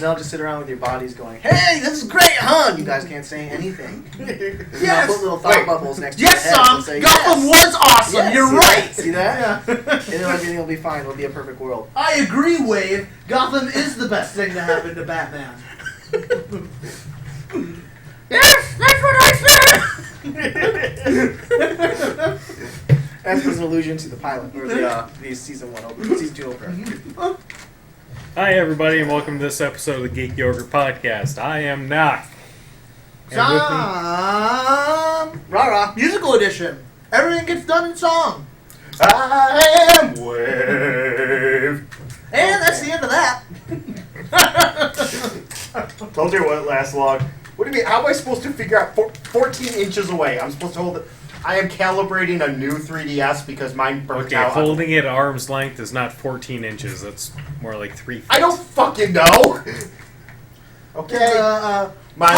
They'll just sit around with your bodies going, "Hey, this is great, huh?" And you guys can't say anything. Yes. Put little thought bubbles next to Yes, your head. Sam. Gotham was awesome. Yes, You're see right. That? See that? Yeah. And then everything will be fine. It'll be a perfect world. I agree, Wave. Gotham is the best thing to happen to Batman. Yes, that's what I said. That was an allusion to the pilot or the season 2 opener. Hi, everybody, and welcome to this episode of the Geek Yogurt Podcast. I am Knock. Song! Rah-rah. Musical edition. Everything gets done in song. I am Wave. And that's the end of that. Told you what last log. What do you mean? How am I supposed to figure out 14 inches away? I'm supposed to hold it. I am calibrating a new 3DS because mine burnt Okay, out. holding it at arm's length is not 14 inches. That's more like 3 feet. I don't fucking know. Okay. My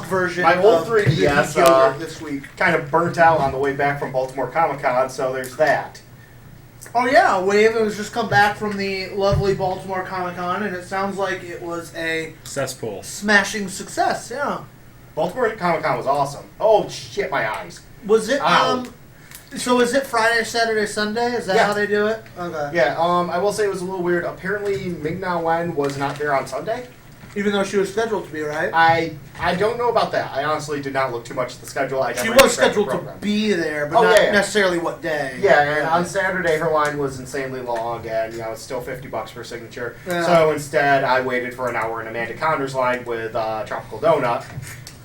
version. My old of 3DS this week. kind of burnt out on the way back from Baltimore Comic Con, so there's that. Oh yeah, Wave has just come back from the lovely Baltimore Comic Con, and it sounds like it was a Cesspool. smashing success. Yeah. Baltimore Comic Con was awesome. Oh shit, my eyes. Was it? Ow. So is it Friday, Saturday, Sunday? Is that how they do it? Okay. Yeah. I will say it was a little weird. Apparently, Ming-Na Wen was not there on Sunday. Even though she was scheduled to be, right? I don't know about that. I honestly did not look too much at the schedule. She was scheduled to be there, but not necessarily what day. Yeah, and on Saturday her line was insanely long, and it's still $50 per signature. Yeah. So instead, I waited for an hour in Amanda Connor's line with Tropical Donut,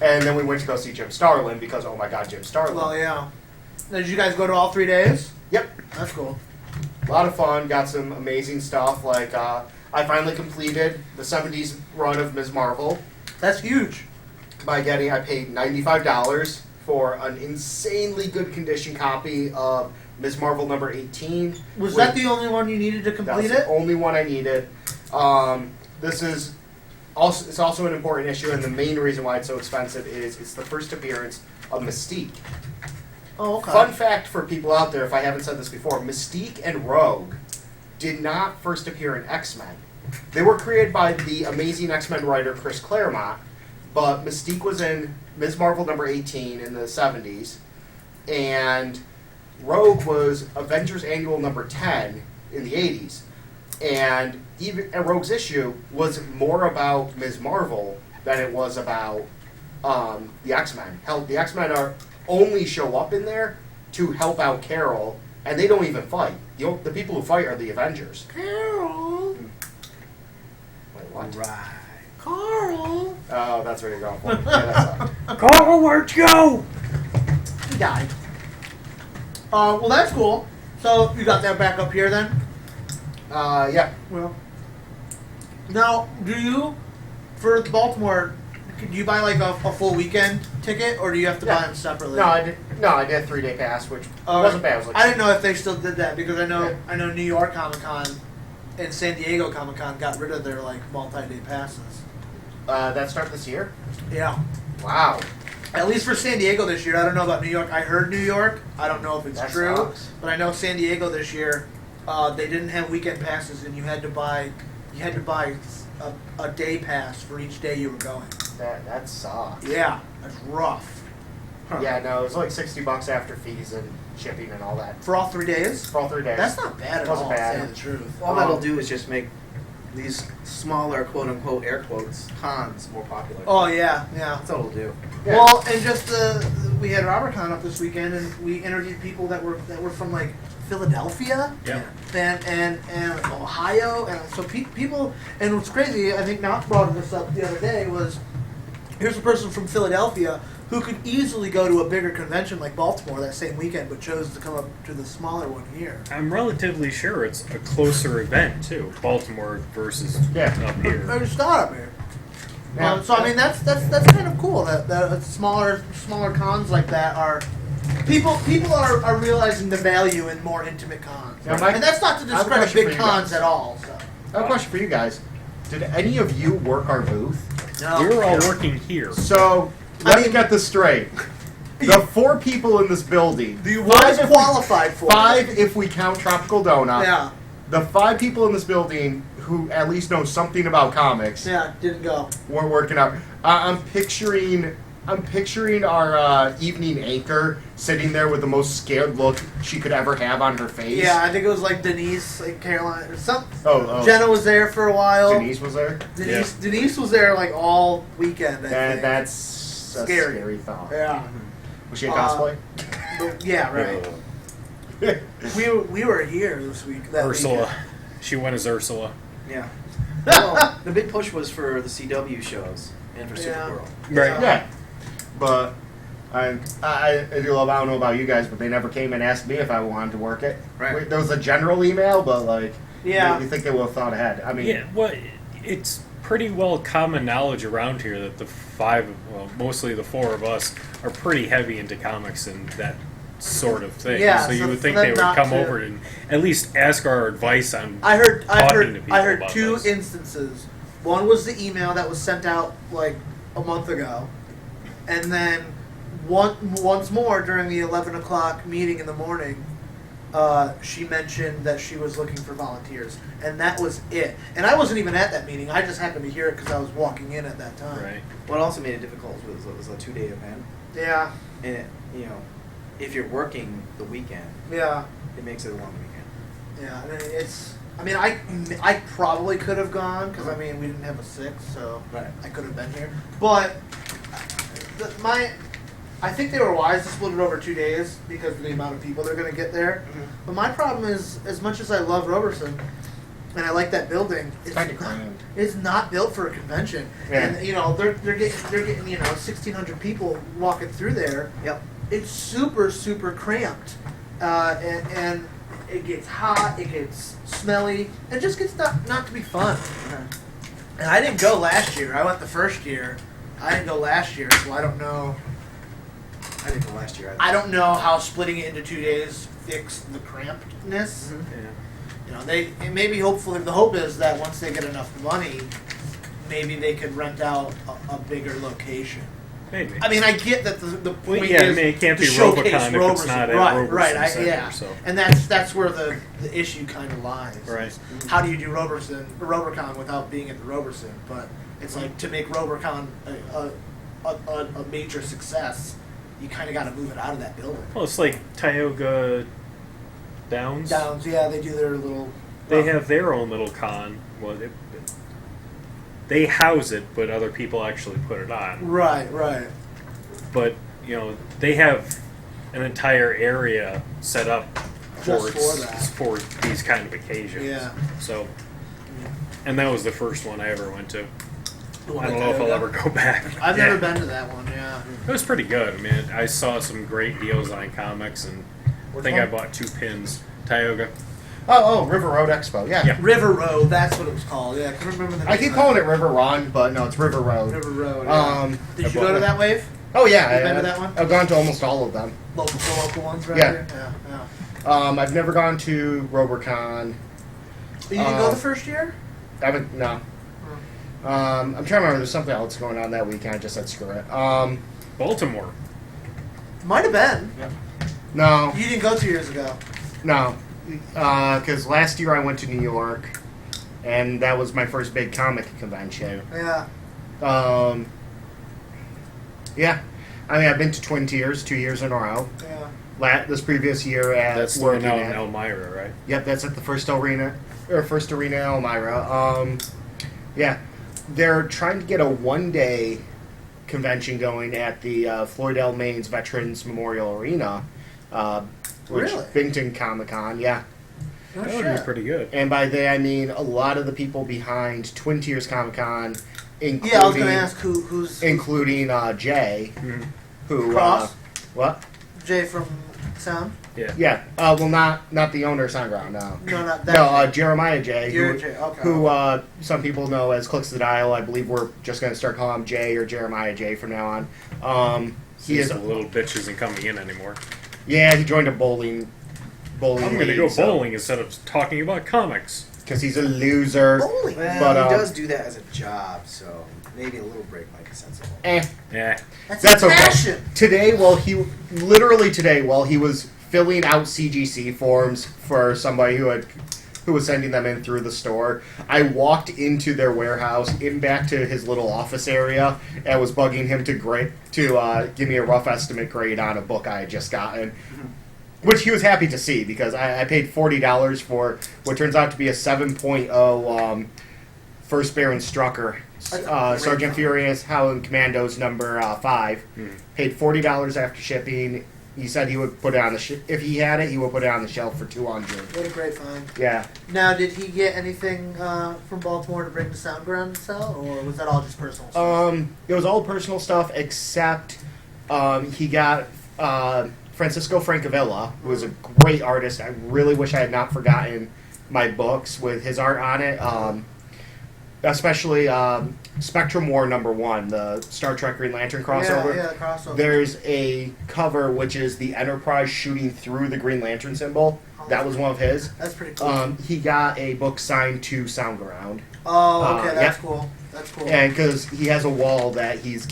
and then we went to go see Jim Starlin because oh my god, Jim Starlin. Well, yeah. Did you guys go to all 3 days? Yep. That's cool. A lot of fun. Got some amazing stuff like. I finally completed the 70s run of Ms. Marvel. That's huge. I paid $95 for an insanely good condition copy of Ms. Marvel number 18. Was that the only one you needed to complete That's it? the only one I needed. This is it's also an important issue, and the main reason why it's so expensive is it's the first appearance of Mystique. Oh, okay. Fun fact for people out there, if I haven't said this before, Mystique and Rogue did not first appear in X-Men. They were created by the amazing X-Men writer Chris Claremont, but Mystique was in Ms. Marvel number 18 in the 70s, and Rogue was Avengers Annual number 10 in the 80s. And even Rogue's issue was more about Ms. Marvel than it was about the X-Men. Hell, the X-Men only show up in there to help out Carol, and they don't even fight. The people who fight are the Avengers. Carol. Wait, what? Right. Carl. Oh, that's what you're going for. Yeah, that's Carl, where'd you go? He died. Well, that's cool. So you got that back up here then? yeah. Well. Now, do you, for Baltimore, do you buy like a full weekend ticket, or do you have to buy them separately? No, I did a 3-day pass, which wasn't bad. It was like I didn't know if they still did that because I know New York Comic Con and San Diego Comic Con got rid of their like multi-day passes. that start this year? Yeah. Wow. At least for San Diego this year. I don't know about New York. I heard New York. I don't know if it's That true, sucks. but I know San Diego this year. They didn't have weekend passes, and you had to buy a day pass for each day you were going. That sucks. Yeah, that's rough. Huh. Yeah, no, it was like $60 after fees and shipping and all that. For all 3 days? For all 3 days. That's not bad at Wasn't all, bad. to say the truth. All that'll do is just make these smaller, quote-unquote, air quotes, cons more popular. Oh, yeah. That's all it'll do. Yeah. Well, and just we had RobertCon up this weekend, and we interviewed people that were from like Philadelphia, and Ohio, and so people. And what's crazy, I think Knox brought this up the other day, was here's a person from Philadelphia who could easily go to a bigger convention like Baltimore that same weekend, but chose to come up to the smaller one here. I'm relatively sure it's a closer event, too. Baltimore versus up here. I just thought up here. Yeah. So I mean that's kind of cool that smaller cons like that are people are realizing the value in more intimate cons. Now, And that's not to I have a discredit question big for you cons guys. at all. So. I have a question for you guys. Did any of you work our booth? No. We were all working here. So, let me get this straight. The 4 people in this building. You was qualified for 5 if we count Tropical Donut. Yeah. the 5 people in this building who at least know something about comics Yeah, didn't go. weren't working out. I'm picturing our evening anchor sitting there with the most scared look she could ever have on her face. Yeah, I think it was like Denise, like Caroline, or something. Oh. Jenna was there for a while. Denise was there? Denise was there like all weekend. I think. That's Scary. a scary thought. Yeah. Was she a cosplay? But, yeah, right. We were here this week. That Ursula. weekend. She went as Ursula. Yeah. Well, the big push was for the CW shows and for Yeah. Supergirl. Right. Yeah. But I don't know about you guys, but they never came and asked me if I wanted to work it. Right. There was a general email, but like, Yeah. you think they would have thought ahead. I mean, Yeah, well, it's pretty well common knowledge around here that the 5, well, mostly the 4 of us, are pretty heavy into comics and that sort of thing. Yeah, so you so would for think them they would not come to- over and at least ask our advice on I heard talking to people about 2 this. instances. One was the email that was sent out like a month ago, and then once more during the 11 o'clock meeting in the morning, she mentioned that she was looking for volunteers, and that was it. And I wasn't even at that meeting. I just happened to hear it because I was walking in at that time. Right. What also made it difficult was it was a 2-day event, Yeah. and if you're working the weekend, Yeah. it makes it a long weekend. Yeah. I mean, I probably could have gone because we didn't have a 6, so Right. I could have been here. But I think they were wise to split it over 2 days because of the amount of people they're going to get there. Mhm. But my problem is, as much as I love Roberson and I like that building, it's not built for a convention. Yeah. And they're getting 1,600 people walking through there. Yep. It's super super cramped, and it gets hot, it gets smelly, it just gets not to be fun. And I didn't go last year. I went the first year. I didn't go last year, so I don't know. I didn't go last year either. I don't know how splitting it into 2 days fixed the crampedness. Mhm. Yeah. It may be hopeful. The hope is that once they get enough money, maybe they could rent out a bigger location. Maybe. I mean, I get that the Well, point yeah, is it can't to be showcase Robocon if it's Roberson. not at right, Roberson right, Center, yeah, so. and that's where the issue kind of lies. Right. How do you do Robercon without being at the Roberson? But it's like to make Robercon a major success, you kind of got to move it out of that building. Well, it's like Tioga Downs. Downs, yeah, they do their little. They have their own little con. Well, they house it, but other people actually put it on. Right. But they have an entire area set up Just for that. for these kind of occasions. Yeah. So, and that was the first one I ever went to. The one I don't at know if I'll Tioga. ever go back. I've Yeah. never been to that one. Yeah. It was pretty good. I mean, I saw some great deals on comics, and I think I bought 2 pins. Tioga. Oh, River Road Expo. Yeah. Yeah. River Road, that's what it was called. Yeah, I can remember the name. I keep calling it River Run, but no, it's River Road. River Road. Yeah. Did you go to that wave? Oh yeah, You been to that one? I've gone to almost all of them. The local ones right Yeah. here? Yeah. I've never gone to Robercon. You didn't go the first year? I haven't. No. I'm trying to remember. There's something else going on that weekend. I just said screw it. Baltimore. Might have been. No, You didn't go 2 years ago. no, because last year I went to New York, and that was my first big comic convention. Yeah. Yeah, I mean I've been to Twin Tiers 2 years in a row. Yeah. This previous year at That's the one working out in at. Elmira, right? Yep, that's at the first arena in Elmira. Yeah, they're trying to get a 1-day convention going at the Floyd L. Maines Veterans Memorial Arena, which Really? Bington Comic Con. Yeah, Oh, That would be pretty good. and by they I mean a lot of the people behind Twin Tiers Comic Con, including Yeah, I was going to ask who's including Jay, Mhm. who Cross? what? Jay from Sound. Yeah. Yeah, well, not the owner of Soundground, no. No, not that. No, Jeremiah J. You're who, Jay. Okay. who some people know as Clicks the Dial. I believe we're just going to start calling him Jay or Jeremiah J from now on. He He's is a little bitch isn't coming in anymore. Yeah, he joined a bowling I'm going to league, go so- bowling instead of talking about comics. because he's a loser. Bowling. Well, But, he does do that as a job, so maybe a little break might be sensible. Yeah. That's a okay. passion. Today, while he was filling out CGC forms for somebody who who was sending them in through the store. I walked into their warehouse, in back to his little office area, and was bugging him to give me a rough estimate grade on a book I had just gotten. Which he was happy to see, because I paid $40 for what turns out to be a 7.0 First Baron Strucker, Sergeant Furious Howling Commandos number 5. Paid $40 after shipping. He said he would put it on the if he had it, he would put it on the shelf for $200. What a great find. Yeah. Now, did he get anything from Baltimore to bring to Soundground to sell, or was that all just personal stuff? It was all personal stuff, except he got Francisco Francavilla, who was a great artist. I really wish I had not forgotten my books with his art on it. Especially Spectrum War #1, the Star Trek Green Lantern crossover. Yeah, crossover. There's a cover which is the Enterprise shooting through the Green Lantern symbol. That was one of his. That's pretty cool. He got a book signed to Soundground. Oh, okay, that's yeah. cool. That's cool. And because he has a wall that he's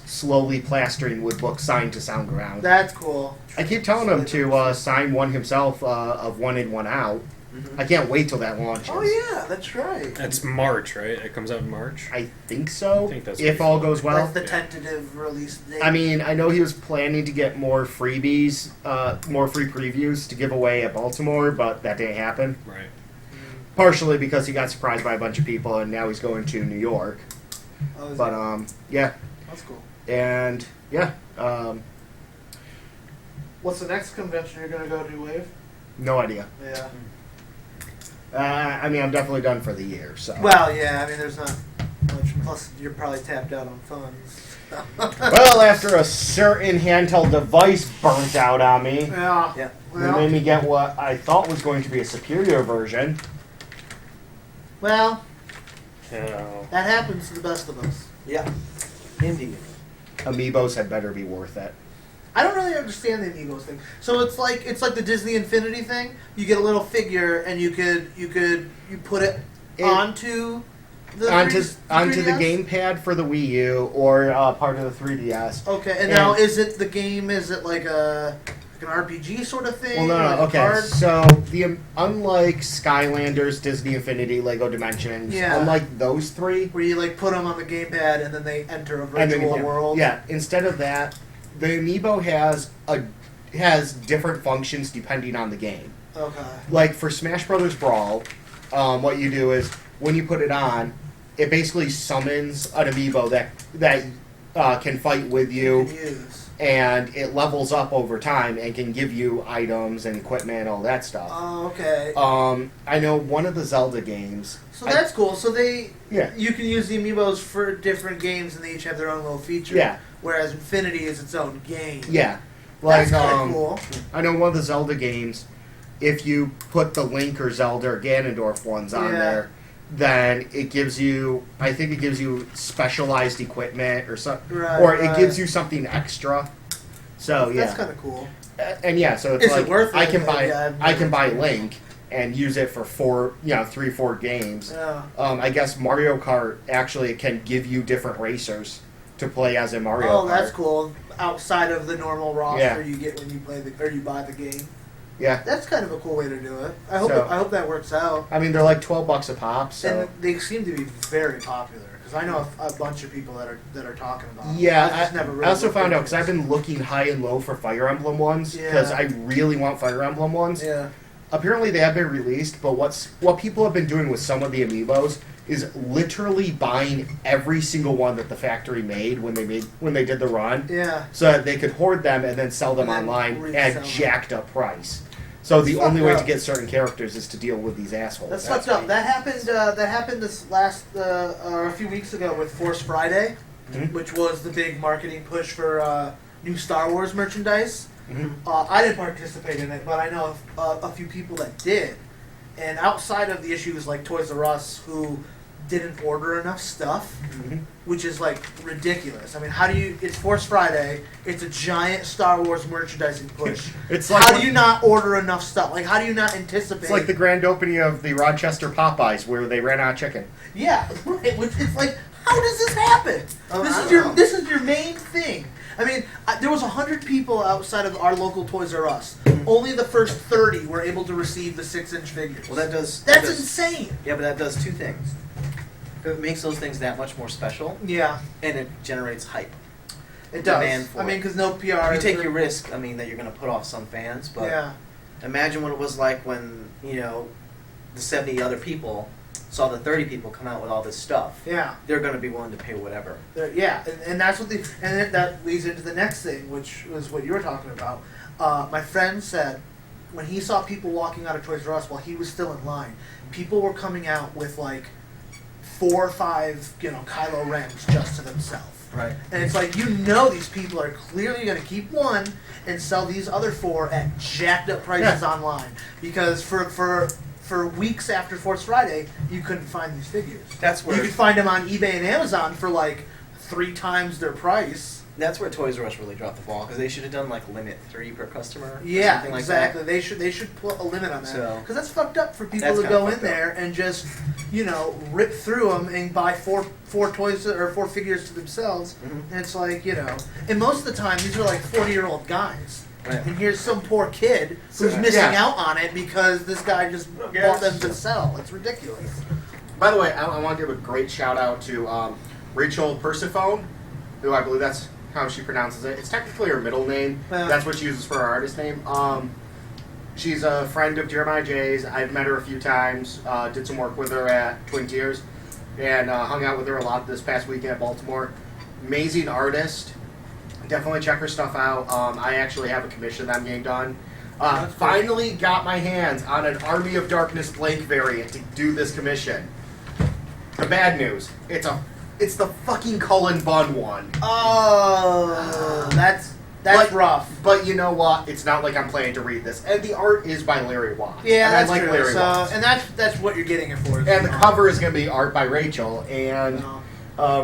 slowly plastering with books signed to Soundground. That's cool. I keep telling him to sign one himself of One In, One Out. I can't wait till that launches. Oh yeah, that's right. That's March, right? It comes out in March. I think so. I think that's if all goes well. That's the tentative release date. I mean, I know he was planning to get more freebies, more free previews to give away at Baltimore, but that didn't happen. Right. Partially because he got surprised by a bunch of people, and now he's going to New York. Oh, But yeah, that's cool. and yeah, What's the next convention you're gonna go to, Wave? no idea. Yeah. I mean, I'm definitely done for the year. So. Well, yeah. I mean, there's not much. Plus, you're probably tapped out on funds. Well, after a certain handheld device burnt out on me, Yeah. Yeah. they Well, made me get what I thought was going to be a superior version. well, Yeah. that happens to the best of us. Yeah. Indeed. Amiibos had better be worth it. I don't really understand the Amiibos thing. So it's like the Disney Infinity thing. You get a little figure and you put it onto the onto 3DS? the gamepad for the Wii U or part of the 3DS. Okay, and now is it the game? Is it like an RPG sort of thing? Well, no, Like a okay. card? So unlike Skylanders, Disney Infinity, Lego Dimensions, Yeah. unlike those three, Where you like put them on the gamepad and then they enter a and then virtual world. Yeah. Instead of that, the Amiibo has different functions depending on the game. Okay. Like for Smash Brothers Brawl, what you do is when you put it on, it basically summons an Amiibo that can fight with you. You can use. And it levels up over time and can give you items and equipment and all that stuff. Oh, okay. I know one of the Zelda games. So that's cool. So Yeah. you can use the Amiibos for different games, and they each have their own little feature. Yeah. Whereas Infinity is its own game. Yeah. Like, That's kind of cool. I know one of the Zelda games, if you put the Link or Zelda or Ganondorf ones on Yeah. there, then it gives you, I think it gives you specialized equipment or something, Right, or it right. gives you something extra. So yeah, That's kind of cool. and yeah, so it's Is it like worth it? I can buy Yeah, I can buy Link and use it for 3-4 games. Yeah. I guess Mario Kart actually can give you different racers to play as in Mario Kart. Oh, that's cool. Outside of the normal roster Yeah. you get when you play you buy the game. Yeah, That's kind of a cool way to do it. I hope So- I hope that works out. I mean they're like $12 a pop. So And they seem to be very popular because I know a bunch of people that are talking about them. yeah, I just never really I also looked found out into because I've been looking high and low for Fire Emblem ones because Yeah. I really want Fire Emblem ones. Yeah. Apparently they have been released, but what people have been doing with some of the Amiibos is literally buying every single one that the factory made when they did the run, Yeah. so that they could hoard them and then sell them And then online resell at them. jacked up price. So the That's only fucked way up. to get certain characters is to deal with these assholes. That's fucked up. me. That happened. That happened this last a few weeks ago with Force Friday, Mhm. which was the big marketing push for new Star Wars merchandise. Mhm. I didn't participate in it, but I know a few people that did. And outside of the issues like Toys R Us, who didn't order enough stuff, Mhm. which is like ridiculous. I mean, how do you? It's Force Friday. It's a giant Star Wars merchandising push. It's like how when- do you not order enough stuff? Like, how do you not anticipate? It's like the grand opening of the Rochester Popeyes where they ran out of chicken. Yeah, right. Which it's like, how does this happen? Oh, this I is don't your know. this is your main thing. I mean, there was 100 people outside of our local Toys R Us. Mhm. Only the first 30 were able to receive the 6-inch figures. Well, That's insane. Yeah, but that does two things. It makes those things that much more special, Yeah, and it generates hype. it does. Demand for I mean, it. because no PR. You take your risk. I mean, that you're going to put off some fans, but Yeah. imagine what it was like when the 70 other people saw the 30 people come out with all this stuff. Yeah. They're going to be willing to pay whatever. Yeah, and that's what that leads into the next thing, which was what you were talking about. My friend said when he saw people walking out of Toys R Us while he was still in line, people were coming out with like 4 or 5, Kylo Rens just to themselves. Right. And it's like, these people are clearly going to keep one and sell these other 4 at jacked up prices online, because for weeks after Fourth Friday, you couldn't find these figures. That's where You could find them on eBay and Amazon for like 3 times their price. That's where Toys R Us really dropped the ball, because they should have done like limit 3 per customer. Or Yeah, something like exactly. that. They should put a limit on that, So- because that's fucked up for people That's to kinda go in fucked up. there and just rip through them and buy four toys or 4 figures to themselves. Mhm. And it's like and most of the time these are like 40-year-old guys. Right. And here's some poor kid who's missing out on it because this guy just bought them to sell. It's ridiculous. By the way, I want to give a great shout out to Rachel Persephone, who I believe that's how she pronounces it. It's technically her middle name. Yeah. That's what she uses for her artist name. She's a friend of Jeremiah J's. I've met her a few times. Did some work with her at Twin Tiers, and hung out with her a lot this past weekend at Baltimore. Amazing artist. Definitely check her stuff out. I actually have a commission that I'm getting done. That's cool. Finally got my hands on an Army of Darkness blank variant to do this commission. The bad news, it's the fucking Cullen Bunn one. Oh, that's But- rough. But you know what? It's not like I'm planning to read this. And the art is by Larry Watts. Yeah, and that's I like true. Larry So, Watts. and that's what you're getting it for. And the cover is going to be art by Rachel. And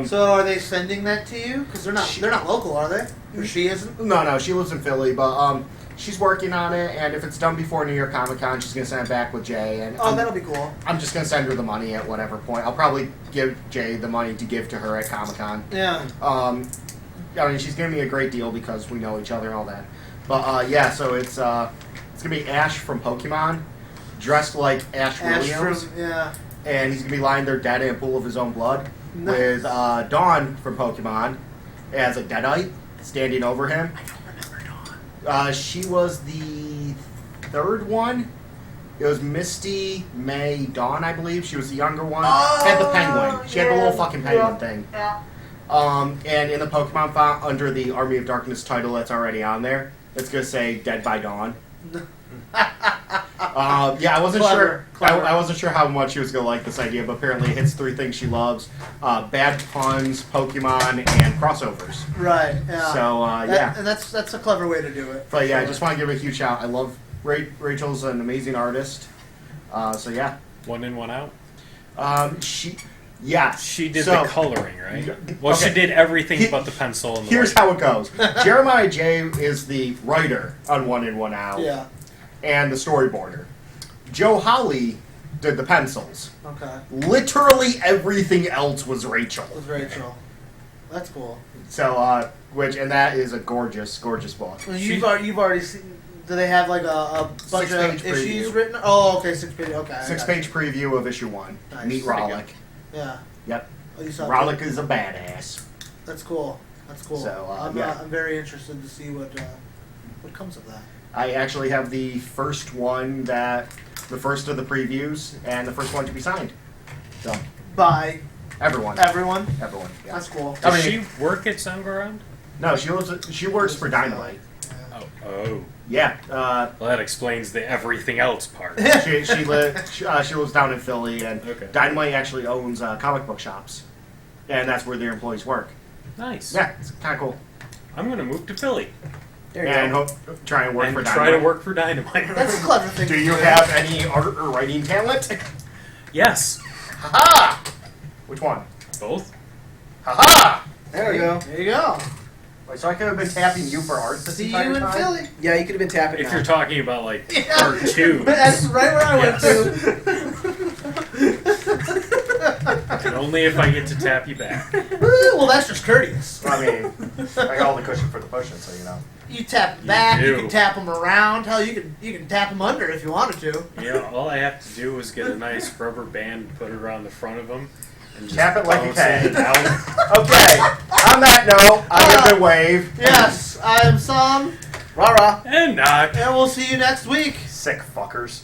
So are they sending that to you? Because they're not local, are they? Or she isn't? no, she lives in Philly, but she's working on it. And if it's done before New York Comic Con, she's going to send it back with Jay. And Oh, that'll be cool. I'm just going to send her the money at whatever point. I'll probably give Jay the money to give to her at Comic Con. Yeah. I mean, she's giving me a great deal because we know each other and all that. But yeah, so it's gonna be Ash from Pokemon, dressed like Ash Williams, Yeah. and he's gonna be lying there dead in a pool of his own blood. Nice. With Dawn from Pokemon as a Deadite standing over him. I don't remember Dawn. She was the 3rd one. It was Misty May Dawn, I believe. She was the younger one. Had the penguin. She had the little fucking penguin thing. Yeah. And in the Pokemon font, under the Army of Darkness title that's already on there, it's going to say Dead by Dawn. Yeah, I wasn't Clever, sure. clever. I wasn't sure how much she was going to like this idea, but apparently it hits 3 things she loves: bad puns, Pokemon, and crossovers. Right. Yeah. So yeah, And that's a clever way to do it. but yeah, I Sure. just want to give a huge shout. I love Rachel's an amazing artist. So yeah, 1 in, 1 out. She Did so, the coloring, right? Well, Okay. she did everything He- but the pencil and the Here's white. how it goes. Jeremiah J is the writer on 1 in, 1 out. Yeah. And the storyboarder. Joe Holly did the pencils. Okay. Literally everything else was Rachel. That was Rachel. That's cool. So, and that is a gorgeous, gorgeous book. Well, you've already seen. Do they have like a bunch of 6-page issues preview. written? Oh, okay, 6 page. Okay. I got 6-page preview of issue 1. Nice. Meet Pretty Rollick. you. Yeah. Yep. Oh, you saw Rollick that? is a badass. That's cool. That's cool. So, I'm yeah. I'm very interested to see what comes of that. I actually have the first of the previews, and the first one to be signed. So, By everyone. everyone. Everyone. Yeah. That's cool. I Does mean- she work at Soundgarden? No, she works for Dynamite. Oh. Yeah. Well, that explains the everything else part. She lives down in Philly, and Okay. Dynamite actually owns comic book shops, and that's where their employees work. Nice. Yeah, it's kind of cool. I'm going to move to Philly There you And go. try and work and for try Dynamite. to work for Dynamite. That's a clever thing. Do to you have any art or writing talent? Yes. Ha! Which one? Both. Ha! There we go. There you go. Wait, so I could have been tapping you for art this See you entire in time? Philly. Yeah, you could have been tapping If now. you're talking about like Yeah. cartoons, That's right where I went Yes. to. and only if I get to tap you back. Woo, well, that's just courteous. I mean, I got all the cushion for the pushing, so you know. You tap the back, you do. can tap them around. Hell, you can tap them under if you wanted to. Yeah, all I have to do is get a nice rubber band, put it around the front of them, and just Tap it like a bounce can. it down. Okay, on that note, I give the wave. Yes, I am Sam, Rah rah. And knock. and we'll see you next week. Sick fuckers.